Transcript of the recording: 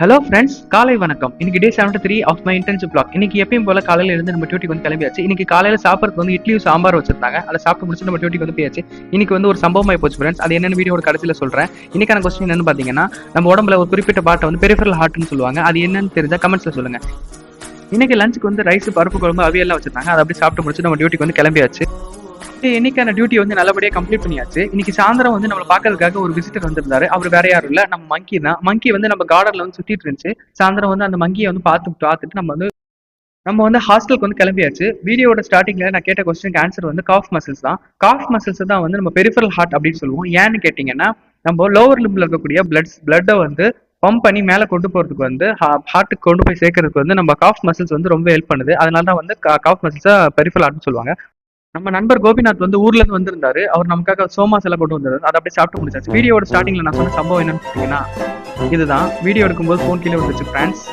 Hello friends, காலை வணக்கம். இன்னைக்கு டே 73 ஆஃப் மை இன்டர்ன்ஷிப் பிளாக். இன்னைக்கு எப்பயும் போல காலையில இருந்து நம்ம டியூட்டிக்கு வந்து கிளம்பியாச்சு. இன்னைக்கு காலையில சாப்பிட்றதுக்கு வந்து இட்லியும் சாம்பார் வச்சிருந்தாங்க. அதை சாப்பிட்டு முடிச்சு நம்ம டியூட்டிக்கு வந்து போயாச்சு. இன்னைக்கு வந்து ஒரு சம்பவம் ஆகி போச்சு ஃப்ரெண்ட்ஸ். அது என்னன்னு வீடியோட கடைசியில் சொல்றேன். இன்னைக்கான கொஸ்டின் என்னன்னு பாத்தீங்கன்னா, நம்ம உடம்புல ஒரு குறிப்பிட்ட பாட்டை வந்து பெரிஃபரல் ஹார்ட்னு சொல்லுவாங்க. அது என்னன்னு தெரிஞ்சா கமெண்ட்ஸ்ல சொல்லுங்க. இன்னைக்கு லஞ்சுக்கு வந்து ரைஸ், பருப்பு குழம்பு, அவியெல்லாம் வச்சிருந்தாங்க. அதை அப்படி சாப்பிட்டு முடிச்சு நம்ம டியூட்டிக்கு வந்து கிளம்பியாச்சு. இன்னைக்கான டியூட்டி வந்து நல்லபடியா கம்ப்ளீட் பண்ணியாச்சு. இன்னைக்கு சாயந்தரம் வந்து நம்மளை பாக்கிறதுக்காக ஒரு விசிட்டர் வந்திருந்தாரு. அவர் வேற யாரும் இல்ல, நம்ம மங்கி தான். மங்கி வந்து நம்ம கார்டன்ல வந்து சுத்திட்டு இருந்துச்சு. சாயந்தரம் வந்து அந்த மங்கியை வந்து பார்த்துட்டு நம்ம வந்து ஹாஸ்டலுக்கு வந்து கிளம்பியாச்சு. வீடியோட ஸ்டார்டிங்ல நான் கேட்ட கொஸ்டினுக்கு ஆன்சர் வந்து காஃப் மசில்ஸ் தான். காஃப் மசில்ஸ் தான் வந்து நம்ம பெரிஃபரல் ஹார்ட் அப்படின்னு சொல்லுவோம். ஏன்னு கேட்டீங்கன்னா, நம்ம லோவர் லிம்ப்ல இருக்கக்கூடிய பிளட்டை வந்து பம்ப் பண்ணி மேலே கொண்டு போறதுக்கு வந்து ஹார்ட்டுக்கு கொண்டு போய் சேர்க்கறதுக்கு வந்து நம்ம காஃப் மசில்ஸ் வந்து ரொம்ப ஹெல்ப் பண்ணுது. அதனால தான் வந்து காஃப் மசில்ஸை பெரிஃபரல் ஹார்ட்னு சொல்லுவாங்க. நம்ம நண்பர் கோபிநாத் வந்து ஊர்ல இருந்து வந்திருந்தாரு. அவர் நமக்காக சோமாஸ் எல்லாம் கொண்டு வந்தாரு. அதை அப்படியே சாப்பிட்டு முடிச்சாச்சு. வீடியோட ஸ்டார்டிங்ல நான் சொன்ன சம்பவம் என்னன்னு பார்த்தீங்கன்னா, இதுதான். வீடியோ எடுக்கும்போது ஃபோன் கீழே வந்துச்சு ஃப்ரெண்ட்ஸ்.